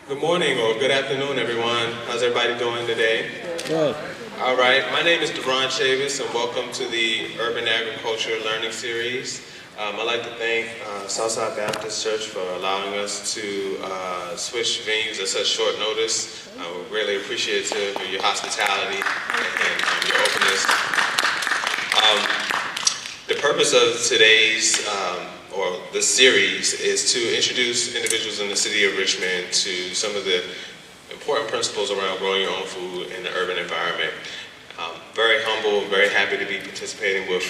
Good morning or good afternoon, everyone. How's everybody doing today? Good. All right, my name is Duron Chavis, and welcome to the Urban Agriculture Learning Series. I'd like to thank Southside Baptist Church for allowing us to switch venues at such short notice. We're really appreciative of your hospitality and your openness. The purpose of today's or this series is to introduce individuals in the City of Richmond to some of the important principles around growing your own food in the urban environment. Very humble, very happy to be participating with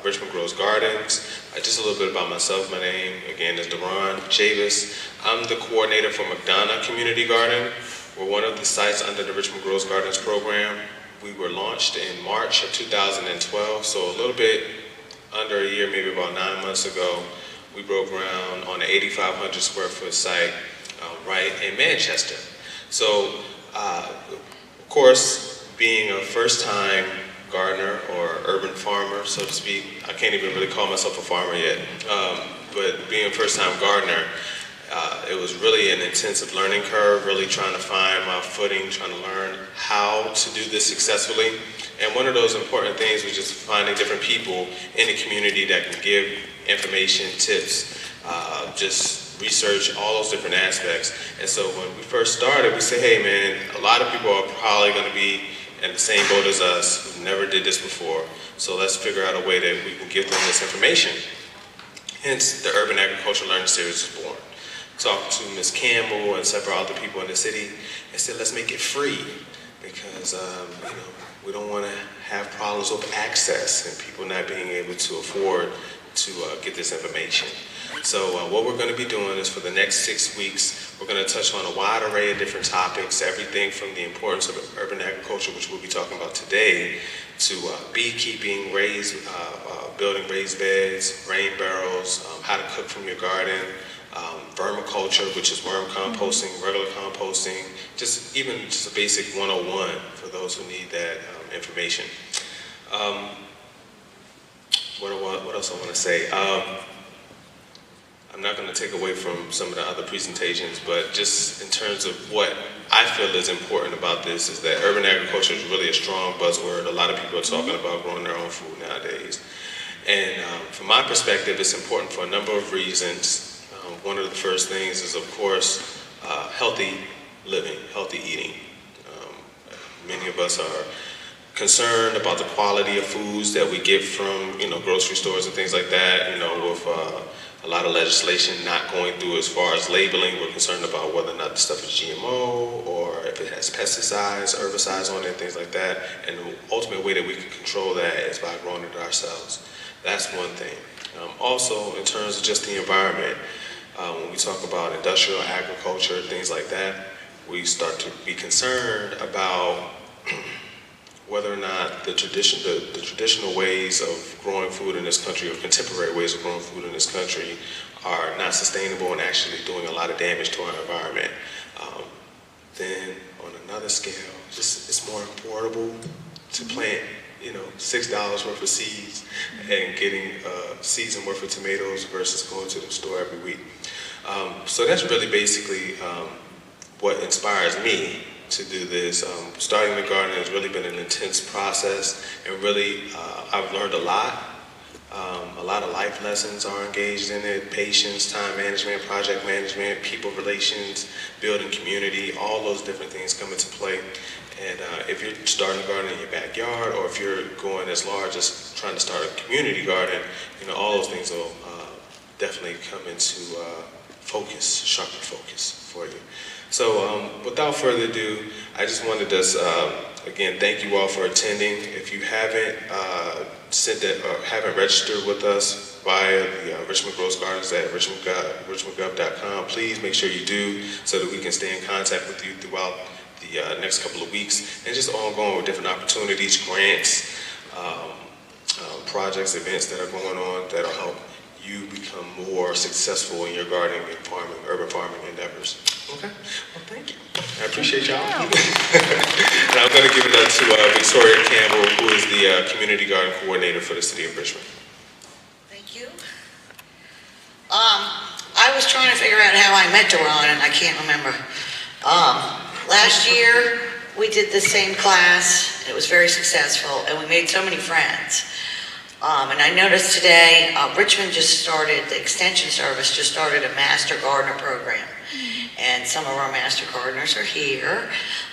Richmond Grows Gardens. Just a little bit about myself. My name, again, is Duron Chavis. I'm the coordinator for McDonough Community Garden. We're one of the sites under the Richmond Grows Gardens program. We were launched in March of 2012, so a little bit under a year, maybe about 9 months ago. We broke ground on an 8,500 square foot site right in Manchester. So, of course, being a first-time gardener or urban farmer, so to speak, I can't even really call myself a farmer yet, but being a first-time gardener, it was really an intensive learning curve, really trying to find my footing, trying to learn how to do this successfully. And one of those important things was just finding different people in the community that can give information, tips, just research, all those different aspects. And so when we first started, we said, hey man, a lot of people are probably gonna be in the same boat as us, who never did this before. So let's figure out a way that we can give them this information. Hence, the Urban Agriculture Learning Series was born. Talked to Ms. Campbell and several other people in the city and said, let's make it free because we don't want to have problems with access and people not being able to afford to get this information. So what we're going to be doing is for the next 6 weeks, we're going to touch on a wide array of different topics, everything from the importance of urban agriculture, which we'll be talking about today, to beekeeping, building raised beds, rain barrels, how to cook from your garden, vermiculture, which is worm composting, regular composting, just a basic 101 for those who need that information. What else I want to say? I'm not going to take away from some of the other presentations, but just in terms of what I feel is important about this is that urban agriculture is really a strong buzzword. A lot of people are talking about growing their own food nowadays. And from my perspective, it's important for a number of reasons. One of the first things is, of course, healthy living, healthy eating. Many of us are concerned about the quality of foods that we get from, grocery stores and things like that. With a lot of legislation not going through as far as labeling, we're concerned about whether or not the stuff is GMO or if it has pesticides, herbicides on it, things like that. And the ultimate way that we can control that is by growing it ourselves. That's one thing. Also, in terms of just the environment, when we talk about industrial agriculture, things like that, we start to be concerned about whether or not the traditional ways of growing food in this country, or contemporary ways of growing food in this country, are not sustainable and actually doing a lot of damage to our environment. Then, on another scale, it's more affordable to plant, $6 worth of seeds and getting a season worth of tomatoes versus going to the store every week. So that's really basically what inspires me to do this. Starting the garden has really been an intense process, and really I've learned a lot. A lot of life lessons are engaged in it: patience, time management, project management, people relations, building community, all those different things come into play. And if you're starting a garden in your backyard, or if you're going as large as trying to start a community garden, all those things will definitely come into sharper focus for you. So without further ado, I just wanted to, again, thank you all for attending. If you haven't haven't registered with us via the Richmond Grows Gardens at richmondgov.com, please make sure you do so that we can stay in contact with you throughout the next couple of weeks, and just ongoing with different opportunities, grants, projects, events that are going on that'll help you become more successful in your gardening and farming, urban farming endeavors. Okay, well, thank you. I appreciate y'all. And I'm going to give it up to Vickie Campbell, who is the Community Garden Coordinator for the City of Richmond. Thank you. I was trying to figure out how I met Duron, and I can't remember. Last year, we did the same class. It was very successful, and we made so many friends. And I noticed today, Richmond just started, the Extension Service just started a Master Gardener program. And some of our Master Gardeners are here.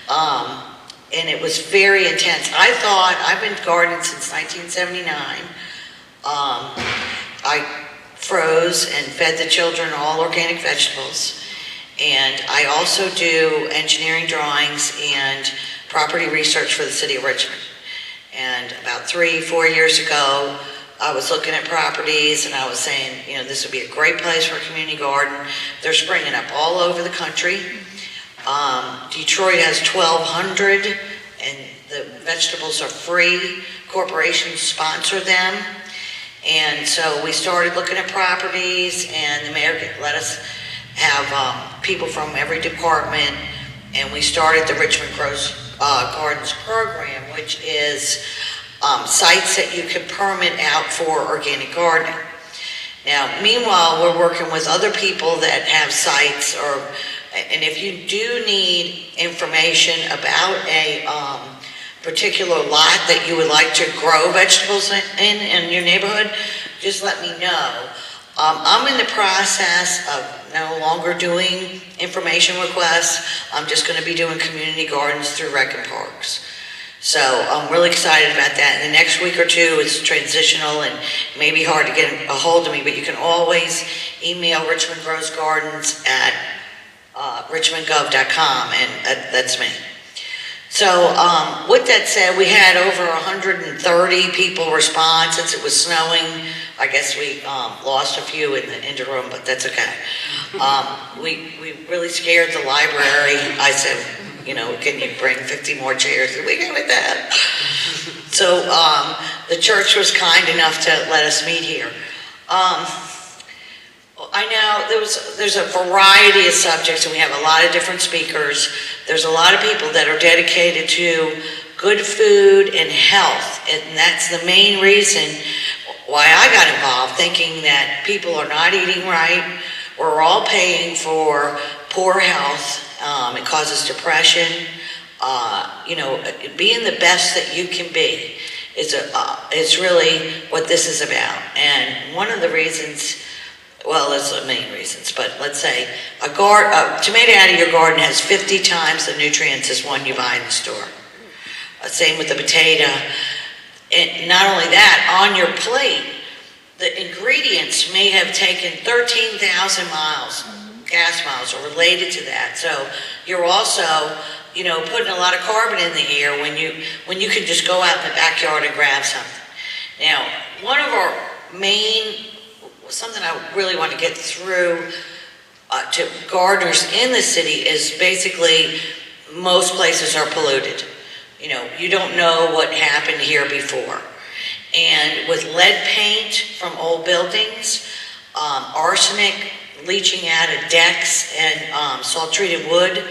And it was very intense. I've been gardening since 1979. I froze and fed the children all organic vegetables. And I also do engineering drawings and property research for the City of Richmond. And about 3-4 years ago, I was looking at properties and I was saying, you know, this would be a great place for a community garden. They're springing up all over the country. Detroit has 1,200 and the vegetables are free. Corporations sponsor them. And so we started looking at properties, and the mayor let us have people from every department, and we started the Richmond Grows Gardens program, which is sites that you can permit out for organic gardening. Now, meanwhile, we're working with other people that have sites, and if you do need information about a particular lot that you would like to grow vegetables in your neighborhood, just let me know. I'm in the process of no longer doing information requests. I'm just going to be doing community gardens through rec and parks. So I'm really excited about that. In the next week or two, it's transitional and it may be hard to get a hold of me, but you can always email Richmond Grows Gardens at richmondgov.com, and that's me. So with that said, we had over 130 people respond since it was snowing. I guess we lost a few in the interim, but that's okay. We really scared the library. I said, you know, can you bring 50 more chairs? And we go with that. So the church was kind enough to let us meet here. I know there's a variety of subjects, and we have a lot of different speakers. There's a lot of people that are dedicated to good food and health, and that's the main reason why I got involved, thinking that people are not eating right. We're all paying for poor health. It causes depression. You know, being the best that you can be is really what this is about. And one of the reasons, well, there's the main reasons, but let's say a tomato out of your garden has 50 times the nutrients as one you buy in the store. Same with the potato. And not only that, on your plate, the ingredients may have taken 13,000 miles, gas miles, are related to that. So you're also, you know, putting a lot of carbon in the air when you can just go out in the backyard and grab something. Now, one of our main, something I really want to get through to gardeners in the city is basically most places are polluted. You know, you don't know what happened here before. And with lead paint from old buildings, arsenic leaching out of decks, and salt-treated wood,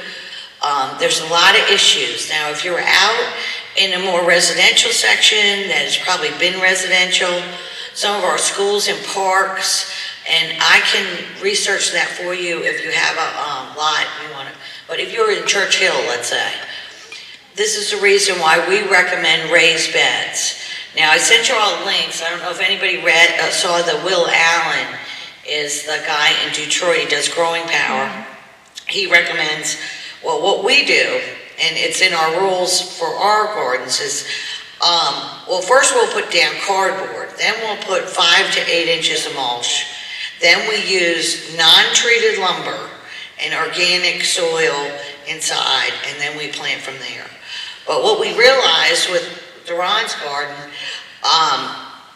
there's a lot of issues. Now, if you're out in a more residential section that has probably been residential, some of our schools and parks, and I can research that for you if you have a lot you want to. But if you're in Church Hill, let's say, this is the reason why we recommend raised beds. Now, I sent you all links. I don't know if anybody saw the Will Allen is the guy in Detroit. He does Growing Power. He recommends, well, what we do, and it's in our rules for our gardens, is well, first we'll put down cardboard, then we'll put 5 to 8 inches of mulch, then we use non-treated lumber and organic soil inside, and then we plant from there. But what we realized with Duron's garden,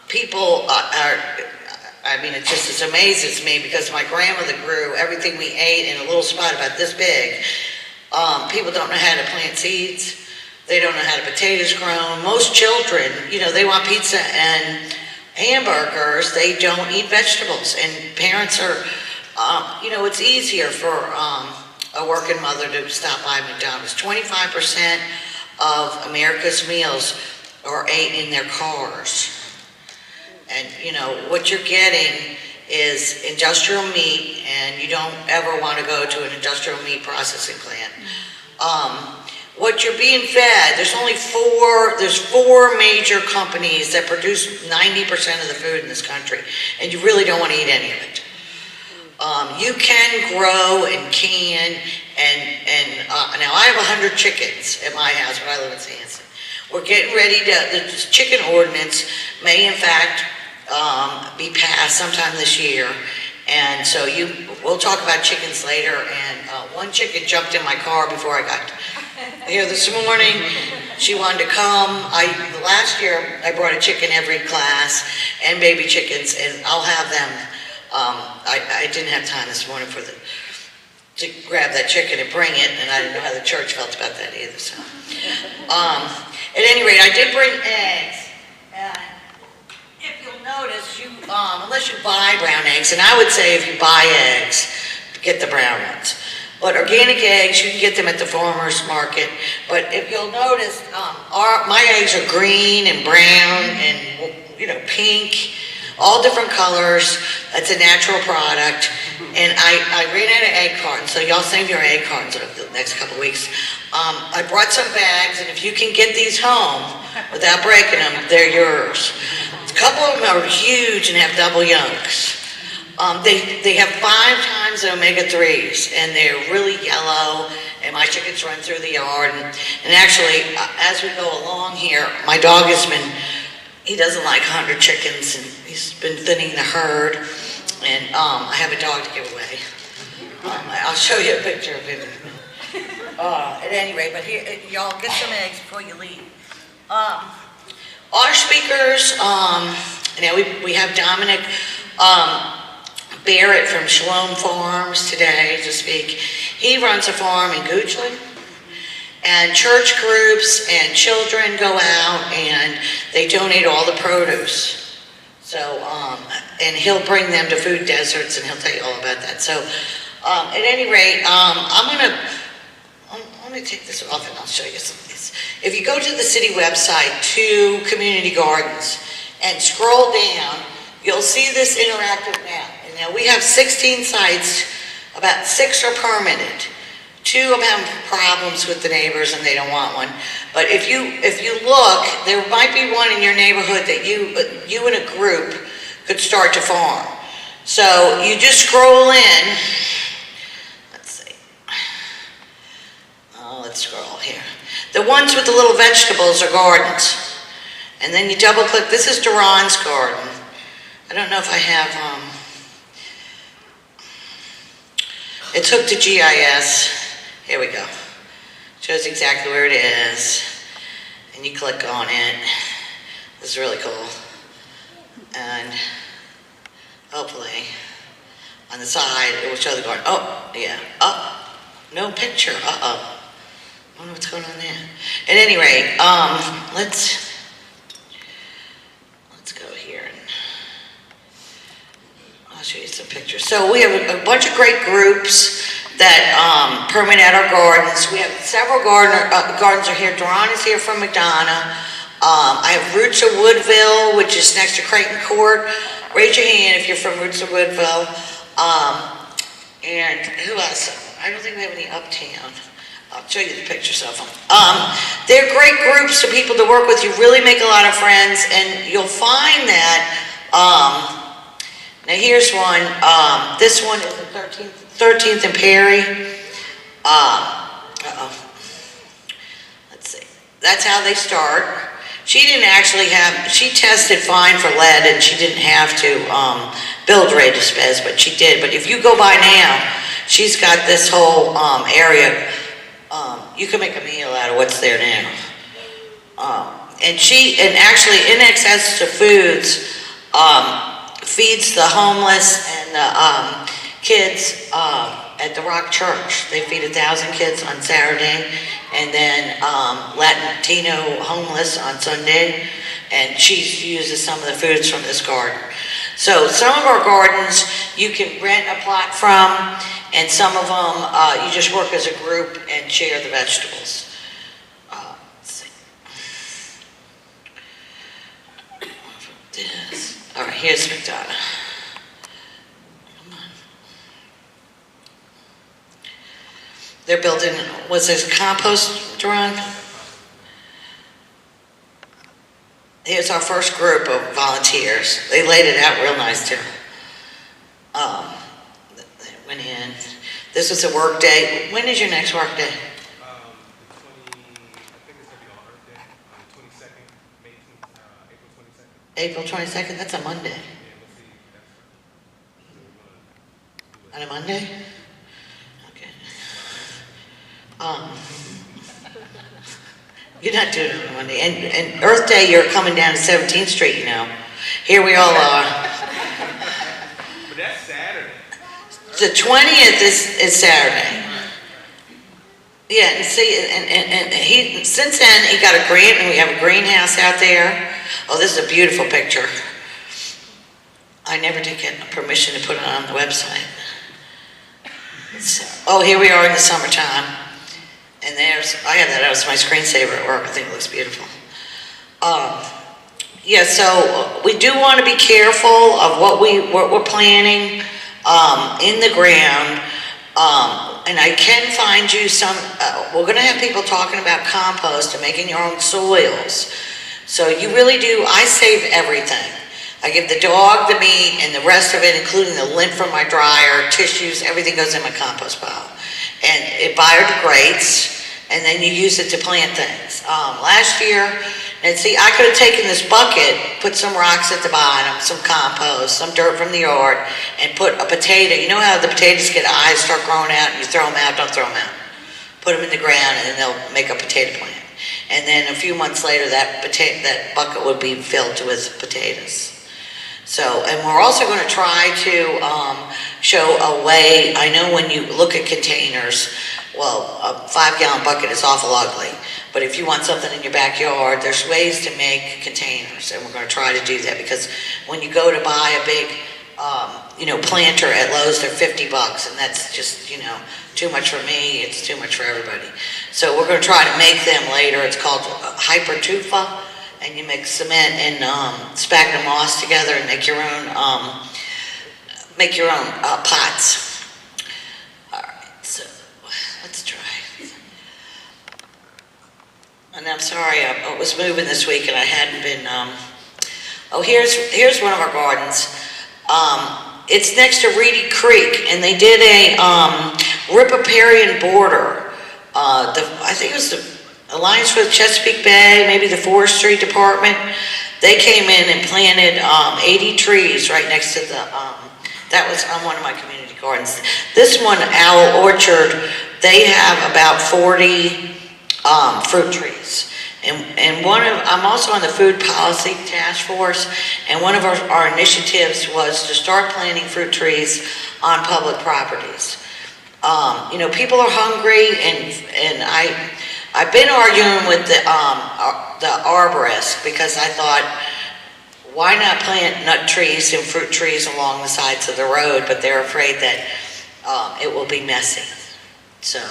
people I mean, it just amazes me because my grandmother grew everything we ate in a little spot about this big. People don't know how to plant seeds. They don't know how to potatoes grown. Most children, you know, they want pizza and hamburgers. They don't eat vegetables. And parents are, you know, it's easier for a working mother to stop by McDonald's. 25% of America's meals are ate in their cars. And, you know, what you're getting is industrial meat, and you don't ever want to go to an industrial meat processing plant. What you're being fed, there's four major companies that produce 90% of the food in this country, and you really don't want to eat any of it. You can grow and can, and now I have 100 chickens at my house, but I live in Sanson. We're getting ready the chicken ordinance may in fact be passed sometime this year. And so we'll talk about chickens later, and one chicken jumped in my car before I got here this morning. She wanted to come. Last year I brought a chicken every class and baby chickens, and I'll have them. I didn't have time this morning to grab that chicken and bring it, and I didn't know how the church felt about that either. So, at any rate, I did bring eggs, and if you'll notice, unless you buy brown eggs, and I would say if you buy eggs, get the brown ones. But organic eggs, you can get them at the farmer's market. But if you'll notice, my eggs are green and brown and pink, all different colors. It's a natural product. And I ran out of egg cartons, so y'all save your egg cartons over the next couple of weeks. I brought some bags, and if you can get these home without breaking them, they're yours. A couple of them are huge and have double yolks. They have 5 times the omega-3s, and they're really yellow, and my chickens run through the yard. And actually, as we go along here, my dog he doesn't like 100 chickens, and he's been thinning the herd, and I have a dog to give away. I'll show you a picture of him. At any rate, but here, y'all get some eggs before you leave. Our speakers, now we have Dominic Barrett from Shalom Farms today to speak. He runs a farm in Goochland, and church groups and children go out and they donate all the produce. So, and he'll bring them to food deserts, and he'll tell you all about that. So, at any rate, let me take this off and I'll show you some of these. If you go to the city website, to Community Gardens, and scroll down, you'll see this interactive map. And now we have 16 sites, about 6 are permitted. 2 of them have problems with the neighbors and they don't want one. But if you look, there might be one in your neighborhood that you and a group could start to farm. So you just scroll in. Let's see. Let's scroll here. The ones with the little vegetables are gardens. And then you double click. This is Duron's garden. I don't know if I have, it's hooked to GIS. Here we go. Shows exactly where it is. And you click on it. This is really cool. And hopefully on the side it will show the garden. Oh, yeah. Oh, no picture. Uh-oh. I wonder what's going on there. At any rate, let's go here and I'll show you some pictures. So we have a bunch of great groups that permit at our gardens. We have several gardens are here. Duron is here from McDonough. I have Roots of Woodville, which is next to Creighton Court. Raise your hand if you're from Roots of Woodville. And who else? I don't think we have any uptown. I'll show you the pictures of them. They're great groups of people to work with. You really make a lot of friends, and you'll find that, now here's one. This one is the 13th and Perry. Let's see. That's how they start. She didn't actually she tested fine for lead, and she didn't have to build Radisbez, but she did. But if you go by now, she's got this whole area. You can make a meal out of what's there now. And actually, In Excess to Foods feeds the homeless and the kids at the Rock Church. They feed 1,000 kids on Saturday, and then Latino homeless on Sunday, and she uses some of the foods from this garden. So some of our gardens you can rent a plot from, and some of them you just work as a group and share the vegetables. Let's see. All right, here's McDonough. They're building, was this compost, Duron? Here's our first group of volunteers. They laid it out real nice too. They went in. This was a work day. When is your next work day? I think it's going to be on Earth Day, on the 22nd, April April 22nd. 22nd? That's a Monday. Yeah, we'll see. On a Monday? Okay. You're not doing it on Monday. And Earth Day, you're coming down to 17th Street, you know. Here we all are. But that's Saturday. The 20th is Saturday. Yeah, and see, and he, since then, he got a grant, and we have a greenhouse out there. Oh, this is a beautiful picture. I never did get permission to put it on the website. Oh, here we are in the summertime. And there's, I have that as my screensaver at work. I think it looks beautiful. Yeah, so we do want to be careful of what we're planting in the ground. And I can find you some, we're going to have people talking about compost and making your own soils. So you really do, I save everything. I give the dog the meat and the rest of it, including the lint from my dryer, tissues, everything goes in my compost pile. And it biodegrades, and then you use it to plant things. Last year, and see, I could have taken this bucket, put some rocks at the bottom, some compost, some dirt from the yard, and put a potato. You know how the potatoes get eyes, start growing out, and you throw them out? Don't throw them out. Put them in the ground, and then they'll make a potato plant. And then a few months later, that bucket would be filled with potatoes. So, and we're also going to try to show a way. I know when you look at containers, well, a 5-gallon bucket is awful ugly. But if you want something in your backyard, there's ways to make containers, and we're going to try to do that, because when you go to buy a big, planter at Lowe's, they're $50, and that's just, too much for me. It's too much for everybody. So we're going to try to make them later. It's called Hypertufa. And you mix cement and sphagnum moss together and make your own pots. All right, so let's try. And I'm sorry, I was moving this week and I hadn't been. Here's one of our gardens. It's next to Reedy Creek, and they did a riparian border. I think it was the Alliance for the Chesapeake Bay, maybe the Forestry Department. They came in and planted 80 trees right next to the, that was on one of my community gardens. This one, Owl Orchard, they have about 40 fruit trees. And I'm also on the Food Policy Task Force, and one of our initiatives was to start planting fruit trees on public properties. People are hungry, and I've been arguing with the arborist, because I thought, why not plant nut trees and fruit trees along the sides of the road? But they're afraid that it will be messy. So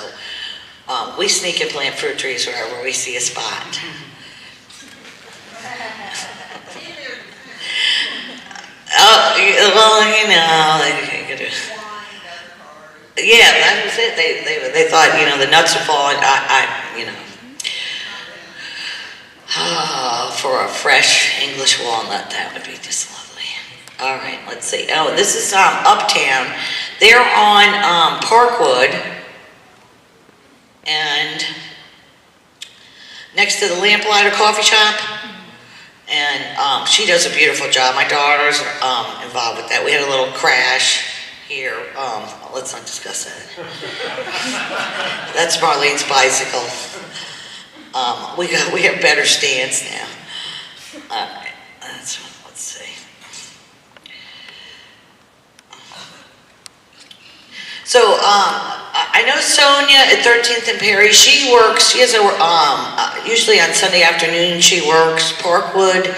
we sneak and plant fruit trees wherever we see a spot. Yeah, that was it. They thought, the nuts would fall. For a fresh English walnut, that would be just lovely. All right, let's see. Oh, this is Uptown. They're on Parkwood, and next to the Lamplighter Coffee Shop. And she does a beautiful job. My daughter's involved with that. We had a little crash here. Let's not discuss that. That's Marlene's bicycle. We have better stands now. All right, let's see. So I know Sonia at 13th and Perry. She works. She has usually on Sunday afternoon she works. Parkwood,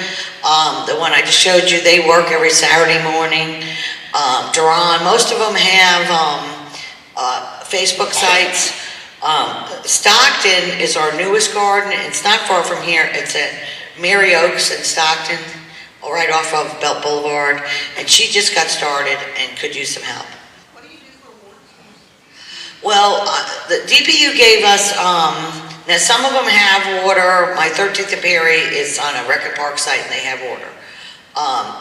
the one I just showed you, they work every Saturday morning. Duron, most of them have Facebook sites. Stockton is our newest garden. It's not far from here. It's at Mary Oaks in Stockton, right off of Belt Boulevard. And she just got started and could use some help. What do you do for Well, the DPU gave us, now some of them have water. My 13th and Perry is on a Record Park site and they have water.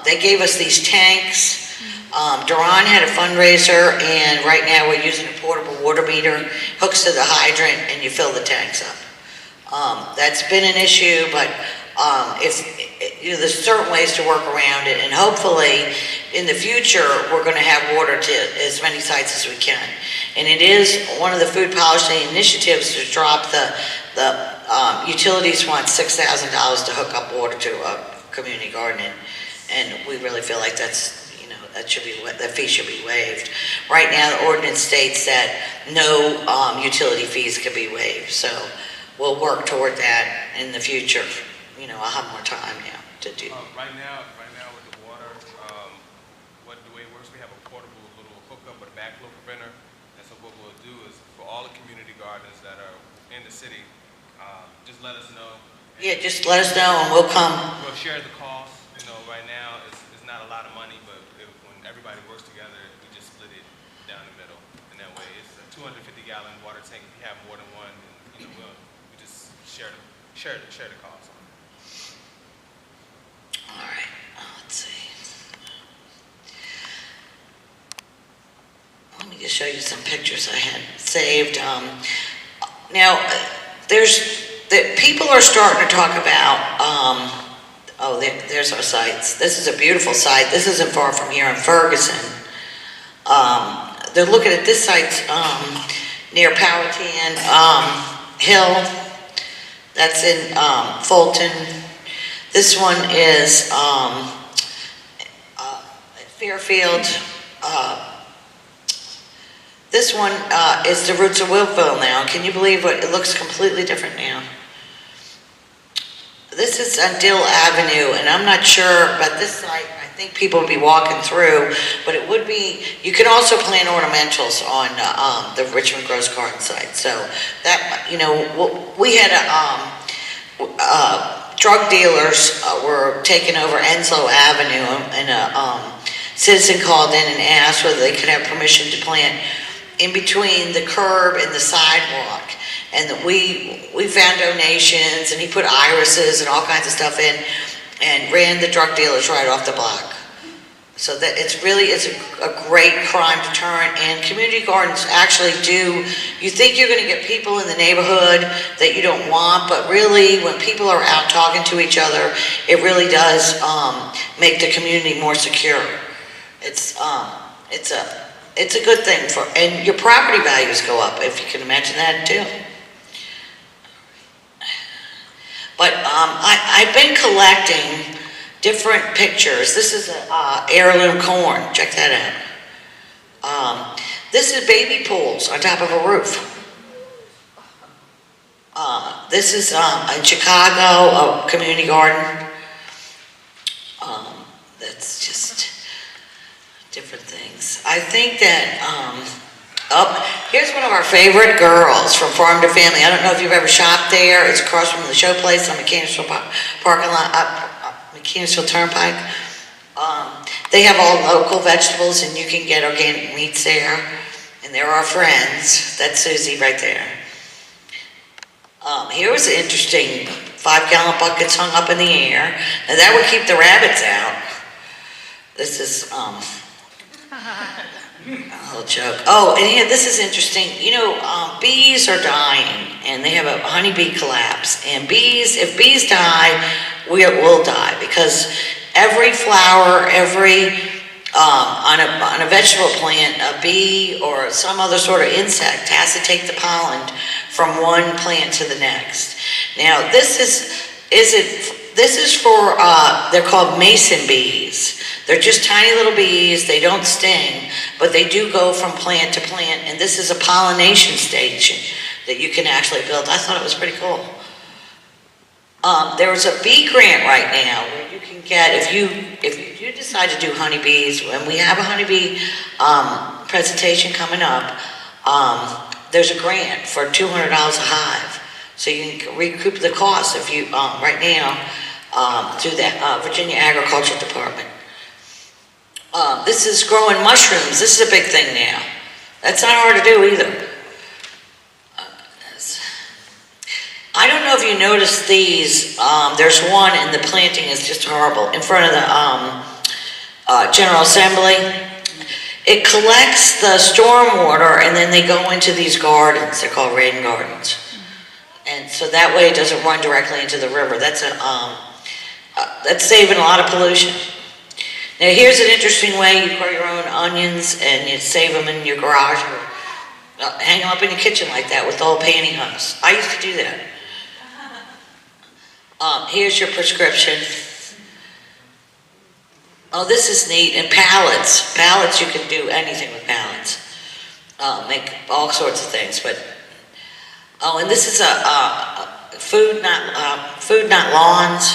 They gave us these tanks. Duron had a fundraiser and right now we're using a portable water meter, hooks to the hydrant and you fill the tanks up. That's been an issue, but there's certain ways to work around it, and hopefully in the future we're going to have water to as many sites as we can. And it is one of the food policy initiatives to drop the utilities want $6,000 to hook up water to a community garden, and we really feel like that's, that fee should be waived. Right now the ordinance states that no utility fees can be waived, so we'll work toward that in the future. I'll have more time now to do. Right now with the water, the way it works, we have a portable little hookup with a backflow preventer. And so what we'll do is for all the community gardens that are in the city, just let us know. Yeah, just let us know and we'll come. We'll share the cost. Right now it's not a lot of money, but when everybody works together, we just split it down the middle. And that way it's a 250-gallon water tank. If you have more than one, then we just share the cost. All right, let's see. Let me just show you some pictures I had saved. Now, people are starting to talk about, there's our sites. This is a beautiful site. This isn't far from here in Ferguson. They're looking at this site near Powhatan Hill. That's in Fulton. This one is Fairfield. This one is the roots of Wilkeville now. Can you believe what it looks completely different now? This is on Dill Avenue, and I'm not sure about this site. I think people would be walking through, but it would be, you can also plant ornamentals on the Richmond Gross Garden site. So that, we had drug dealers were taking over Enslow Avenue, and a citizen called in and asked whether they could have permission to plant in between the curb and the sidewalk. And we found donations, and he put irises and all kinds of stuff in and ran the drug dealers right off the block. So that it's a great crime deterrent, and community gardens actually do, you think you're going to get people in the neighborhood that you don't want, but really when people are out talking to each other, it really does make the community more secure. It's a good thing and your property values go up, if you can imagine that too. But I've been collecting different pictures. This is heirloom corn. Check that out. This is baby pools on top of a roof. This is in Chicago, a community garden. That's just different things. I think that here's one of our favorite girls from Farm to Family. I don't know if you've ever shopped there. It's across from the show place on Mechanicsville parking lot, Mechanicsville Turnpike. They have all local vegetables, and you can get organic meats there. And they're our friends. That's Susie right there. Here was interesting. 5-gallon buckets hung up in the air. Now that would keep the rabbits out. This is a little joke. Oh, and here, this is interesting. Bees are dying, and they have a honeybee collapse. And if bees die, we'll die, because every flower, on a vegetable plant, a bee or some other sort of insect has to take the pollen from one plant to the next. Now, this is for, they're called mason bees. They're just tiny little bees. They don't sting, but they do go from plant to plant, and this is a pollination station that you can actually build. I thought it was pretty cool. There is a bee grant right now where you can get, if you decide to do honeybees, and we have a honeybee presentation coming up, there's a grant for $200 a hive. So you can recoup the cost if you, right now, through the Virginia Agriculture Department. This is growing mushrooms. This is a big thing now. That's not hard to do either. I don't know if you noticed these. There's one, and the planting is just horrible in front of the General Assembly. It collects the storm water, and then they go into these gardens. They're called rain gardens, and so that way it doesn't run directly into the river. That's saving a lot of pollution. Now here's an interesting way: you grow your own onions, and you save them in your garage, or hang them up in your kitchen like that with old pantyhose. I used to do that. Here's your prescription. Oh, this is neat. And pallets. Pallets, you can do anything with pallets. Make all sorts of things. But and this is food not lawns.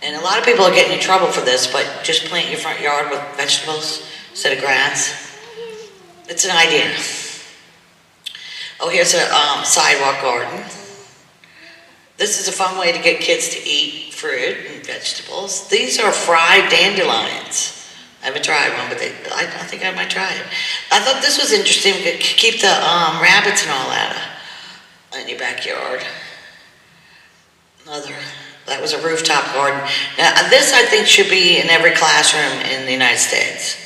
And a lot of people are getting in trouble for this, but just plant your front yard with vegetables instead of grass. It's an idea. Oh, here's a sidewalk garden. This is a fun way to get kids to eat fruit and vegetables. These are fried dandelions. I haven't tried one, but I think I might try it. I thought this was interesting. We could keep the rabbits and all that in your backyard. That was a rooftop garden. Now, this I think should be in every classroom in the United States.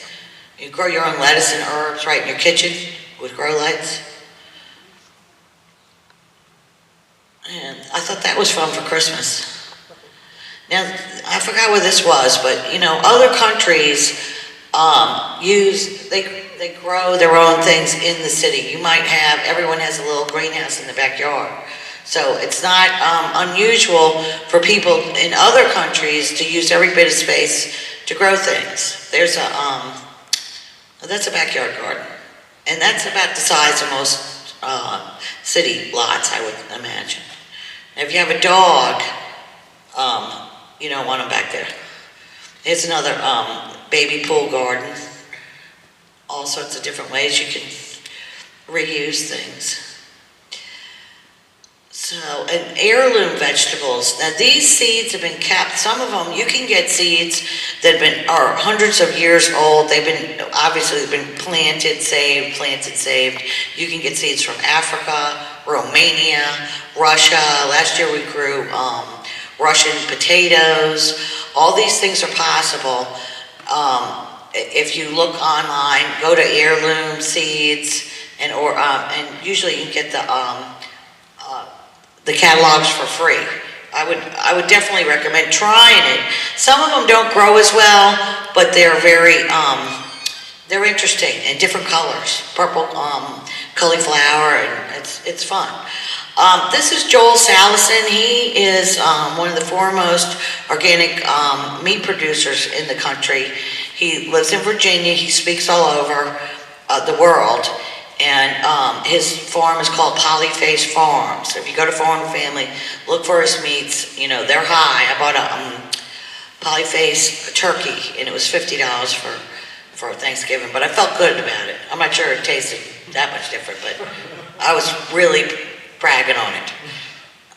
You grow your own lettuce and herbs right in your kitchen with grow lights. And I thought that was fun for Christmas. Now, I forgot what this was, but you know, other countries they grow their own things in the city. You might have, everyone has a little greenhouse in the backyard. So it's not unusual for people in other countries to use every bit of space to grow things. There's that's a backyard garden. And that's about the size of most city lots, I would imagine. Now, if you have a dog, you don't want them back there. Here's another baby pool garden. All sorts of different ways you can reuse things. So, and heirloom vegetables. Now, these seeds have been kept. Some of them, you can get seeds that are hundreds of years old. They've been, obviously, been planted, saved. You can get seeds from Africa, Romania, Russia. Last year we grew Russian potatoes. All these things are possible. If you look online, go to heirloom seeds, and usually you can get the catalogs for free. I would definitely recommend trying it. Some of them don't grow as well, but they're very they're interesting and different colors. Purple cauliflower, and it's fun. This is Joel Salatin. He is one of the foremost organic meat producers in the country. He lives in Virginia. He speaks all over the world. And his farm is called Polyface Farms. So if you go to Farm and Family, look for his meats. You know, they're high. I bought a Polyface turkey, and it was $50 for Thanksgiving. But I felt good about it. I'm not sure it tasted that much different, but I was really bragging on it.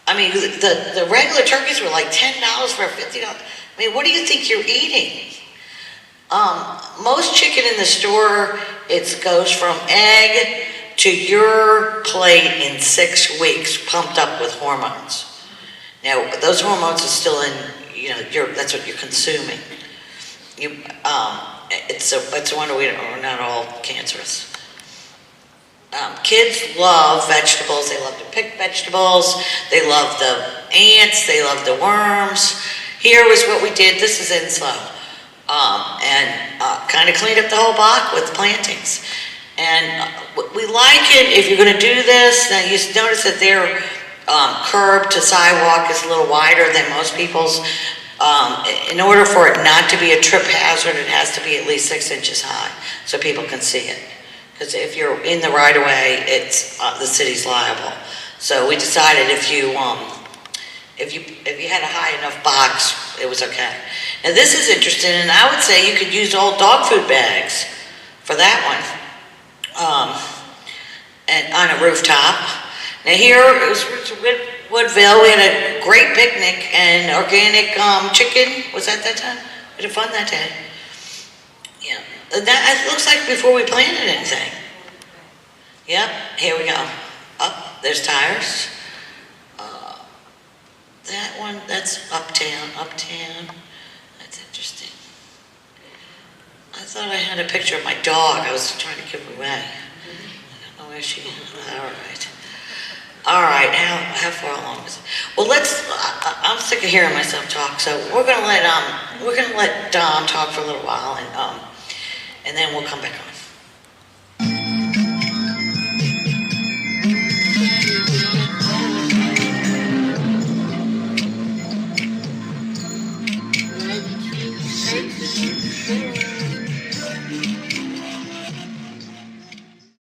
I mean, the regular turkeys were like $10 for $50. I mean, what do you think you're eating? Most chicken in the store, it goes from egg to your plate in 6 weeks, pumped up with hormones. Now, those hormones are still in, you know, that's what you're consuming. It's a wonder we're not all cancerous. Kids love vegetables. They love to pick vegetables. They love the ants. They love the worms. Here was what we did. This is Inslow. Kind of cleaned up the whole block with plantings. And we like it if you're going to do this. Now you notice that their curb to sidewalk is a little wider than most people's. In order for it not to be a trip hazard, it has to be at least 6 inches high so people can see it. Because if you're in the right of way, it's the city's liable. So we decided if you had a high enough box, it was okay. Now this is interesting, and I would say you could use old dog food bags for that one, and on a rooftop. Now here it was Woodville. We had a great picnic and organic chicken. Was that time? We had fun that day. Yeah, that it looks like before we planted anything. Yep, here we go. Up, there's tires. that one? That's uptown. That's interesting. I thought I had a picture of my dog. I was trying to give her away. I don't know where she is. All right, how far along is it? Well, I'm sick of hearing myself talk, so we're gonna let Dom talk for a little while, and then we'll come back on.